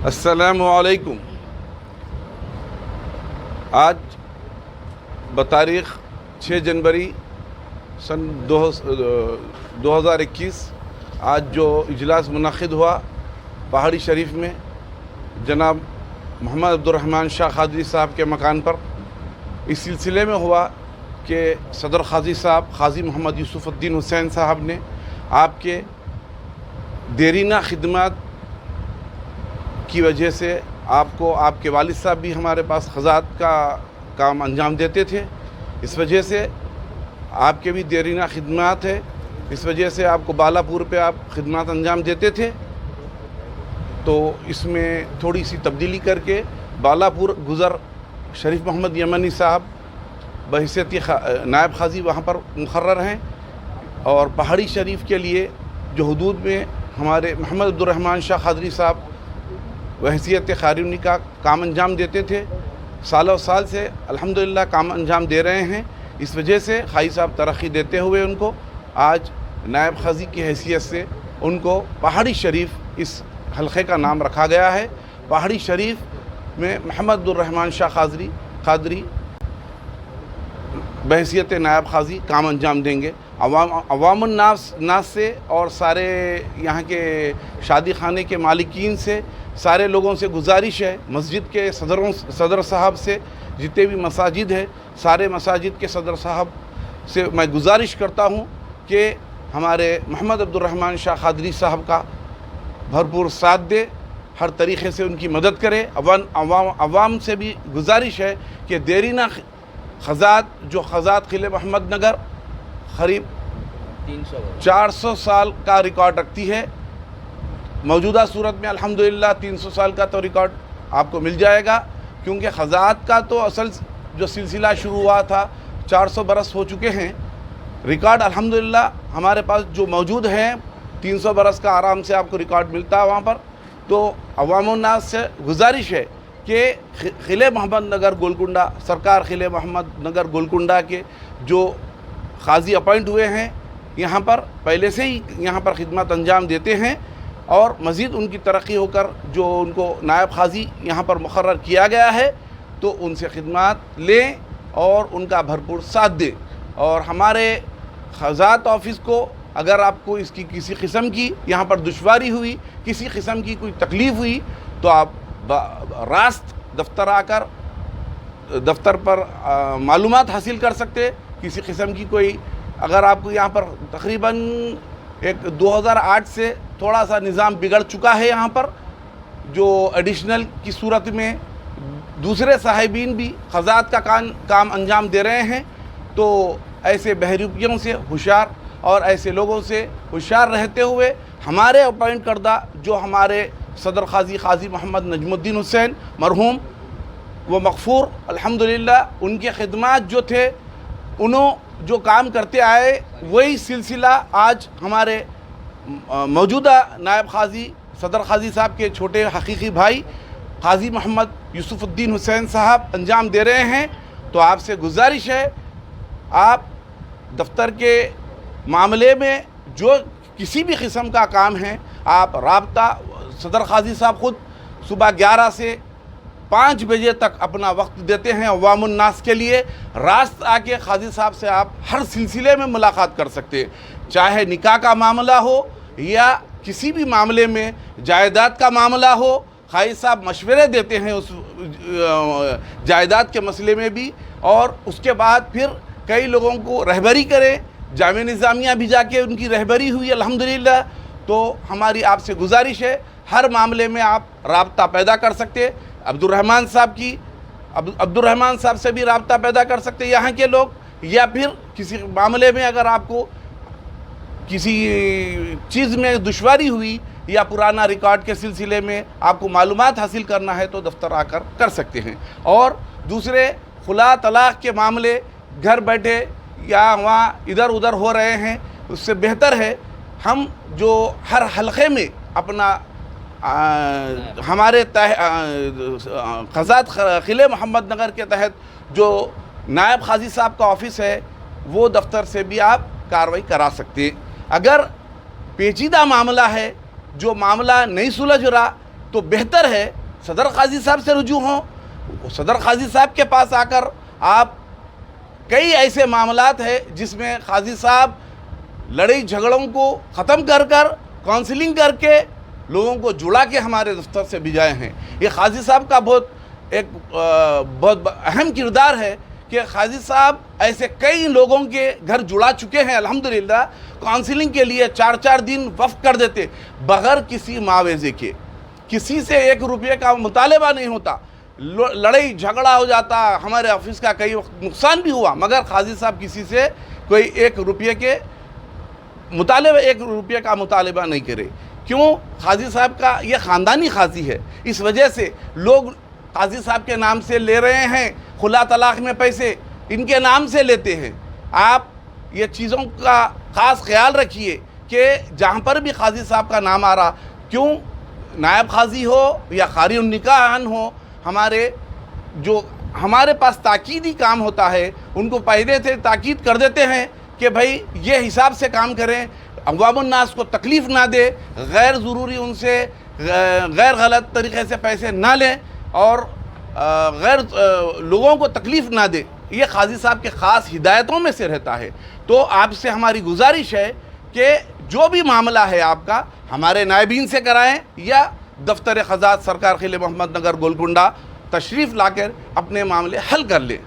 السلام علیکم. آج بتاریخ 6 جنوری سن 2021 آج جو اجلاس منعقد ہوا پہاڑی شریف میں جناب محمد عبدالرحمن شاہ قادری صاحب کے مکان پر، اس سلسلے میں ہوا کہ صدر قاضی صاحب قاضی محمد یوسف الدین حسین صاحب نے آپ کے دیرینہ خدمات کی وجہ سے آپ کو، آپ کے والد صاحب بھی ہمارے پاس قضات کا کام انجام دیتے تھے، اس وجہ سے آپ کے بھی دیرینہ خدمات ہے، اس وجہ سے آپ کو بالاپور پہ آپ خدمات انجام دیتے تھے، تو اس میں تھوڑی سی تبدیلی کر کے بالاپور گزر شریف محمد یمنی صاحب بحیثیت نائب قاضی وہاں پر مقرر ہیں، اور پہاڑی شریف کے لیے جو حدود میں ہمارے محمد عبدالرحمن شاہ قادری صاحب بحیثیت قانونی کا کام انجام دیتے تھے، سالوں سال سے الحمدللہ کام انجام دے رہے ہیں، اس وجہ سے قاضی صاحب ترقی دیتے ہوئے ان کو آج نائب قاضی کی حیثیت سے ان کو پہاڑی شریف اس حلقے کا نام رکھا گیا ہے. پہاڑی شریف میں محمد عبدالرحمن شاہ قادری بحیثیت نائب قاضی کام انجام دیں گے. عوام الناس سے اور سارے یہاں کے شادی خانے کے مالکین سے، سارے لوگوں سے گزارش ہے، مسجد کے صدر صاحب سے، جتنے بھی مساجد ہیں سارے مساجد کے صدر صاحب سے میں گزارش کرتا ہوں کہ ہمارے محمد عبدالرحمن شاہ قادری صاحب کا بھرپور ساتھ دے، ہر طریقے سے ان کی مدد کرے. عوام سے بھی گزارش ہے کہ دیرینہ خضات قلعہ محمد نگر قریب 400 سال کا ریکارڈ رکھتی ہے. موجودہ صورت میں الحمدللہ 300 سال کا تو ریکارڈ آپ کو مل جائے گا، کیونکہ خضات کا تو اصل جو سلسلہ شروع ہوا تھا 400 برس ہو چکے ہیں. ریکارڈ الحمدللہ ہمارے پاس جو موجود ہیں 300 برس کا آرام سے آپ کو ریکارڈ ملتا ہے وہاں پر. تو عوام الناس سے گزارش ہے کہ قلعہ محمد نگر گولکنڈہ، سرکار قلعہ محمد نگر گولکنڈہ کے جو قاضی اپوائنٹ ہوئے ہیں یہاں پر پہلے سے ہی یہاں پر خدمات انجام دیتے ہیں، اور مزید ان کی ترقی ہو کر جو ان کو نائب قاضی یہاں پر مقرر کیا گیا ہے تو ان سے خدمات لیں اور ان کا بھرپور ساتھ دیں. اور ہمارے قضات آفس کو اگر آپ کو اس کی کسی قسم کی یہاں پر دشواری ہوئی، کسی قسم کی کوئی تکلیف ہوئی، تو آپ راست دفتر آ کر دفتر پر معلومات حاصل کر سکتے. کسی قسم کی کوئی اگر آپ کو یہاں پر تقریباً 2008 سے تھوڑا سا نظام بگڑ چکا ہے یہاں پر، جو ایڈیشنل کی صورت میں دوسرے صاحبین بھی قضات کا کام انجام دے رہے ہیں، تو ایسے بہروپیوں سے ہوشیار اور ایسے لوگوں سے ہوشیار رہتے ہوئے ہمارے اپوائنٹ کردہ جو ہمارے صدر قاضی محمد نجم الدین حسین مرحوم وہ مغفور الحمدللہ، ان کے خدمات جو تھے انہوں جو کام کرتے آئے وہی سلسلہ آج ہمارے موجودہ نائب قاضی صدر قاضی صاحب کے چھوٹے حقیقی بھائی قاضی محمد یوسف الدین حسین صاحب انجام دے رہے ہیں. تو آپ سے گزارش ہے، آپ دفتر کے معاملے میں جو کسی بھی قسم کا کام ہے آپ رابطہ، صدر قاضی صاحب خود صبح 11 سے 5 بجے تک اپنا وقت دیتے ہیں عوام الناس کے لیے. راست آ کے قاضی صاحب سے آپ ہر سلسلے میں ملاقات کر سکتے، چاہے نکاح کا معاملہ ہو یا کسی بھی معاملے میں جائیداد کا معاملہ ہو. قاضی صاحب مشورے دیتے ہیں اس جائیداد کے مسئلے میں بھی، اور اس کے بعد پھر کئی لوگوں کو رہبری کریں. جامعہ نظامیہ بھی جا کے ان کی رہبری ہوئی الحمدللہ. تو ہماری آپ سے گزارش ہے ہر معاملے میں آپ رابطہ پیدا کر سکتے. عبدالرحمن صاحب سے بھی رابطہ پیدا کر سکتے یہاں کے لوگ، یا پھر کسی معاملے میں اگر آپ کو کسی چیز میں دشواری ہوئی یا پرانا ریکارڈ کے سلسلے میں آپ کو معلومات حاصل کرنا ہے تو دفتر آ کر سکتے ہیں. اور دوسرے خلا طلاق کے معاملے گھر بیٹھے یا وہاں ادھر ادھر ہو رہے ہیں، اس سے بہتر ہے ہم جو ہر حلقے میں اپنا ہمارے خزات قلعہ محمد نگر کے تحت جو نائب قاضی صاحب کا آفس ہے وہ دفتر سے بھی آپ کارروائی کرا سکتے ہیں۔ اگر پیچیدہ معاملہ ہے، جو معاملہ نہیں سلجھ رہا، تو بہتر ہے صدر قاضی صاحب سے رجوع ہوں۔ صدر قاضی صاحب کے پاس آ کر آپ، کئی ایسے معاملات ہیں جس میں قاضی صاحب لڑائی جھگڑوں کو ختم کر کاؤنسلنگ کر کے لوگوں کو جڑا کے ہمارے دفتر سے بھیجائے ہیں۔ یہ قاضی صاحب کا بہت اہم کردار ہے کہ قاضی صاحب ایسے کئی لوگوں کے گھر جڑا چکے ہیں الحمدللہ۔ کاؤنسلنگ کے لیے 4 دن وقف کر دیتے بغیر کسی معاوضے کے، کسی سے 1 روپے کا مطالبہ نہیں ہوتا، لڑائی جھگڑا ہو جاتا، ہمارے آفس کا کئی وقت نقصان بھی ہوا، مگر قاضی صاحب کسی سے کوئی 1 روپے کا مطالبہ نہیں کرے۔ کیوں؟ قاضی صاحب کا یہ خاندانی قاضی ہے، اس وجہ سے لوگ قاضی صاحب کے نام سے لے رہے ہیں، خلا طلاق میں پیسے ان کے نام سے لیتے ہیں۔ آپ یہ چیزوں کا خاص خیال رکھیے کہ جہاں پر بھی قاضی صاحب کا نام آ رہا، کیوں نائب قاضی ہو یا قاری النکاح ہو، ہمارے پاس تاکیدی کام ہوتا ہے، ان کو پہلے سے تاکید کر دیتے ہیں کہ بھائی یہ حساب سے کام کریں، عوام الناس کو تکلیف نہ دے، غیر ضروری ان سے غیر غلط طریقے سے پیسے نہ لیں اور غیر لوگوں کو تکلیف نہ دے۔ یہ قاضی صاحب کے خاص ہدایتوں میں سے رہتا ہے۔ تو آپ سے ہماری گزارش ہے کہ جو بھی معاملہ ہے آپ کا ہمارے نائبین سے کرائیں یا دفتر خزات سرکار قلعہ محمد نگر گولکنڈہ تشریف لا کر اپنے معاملے حل کر لیں۔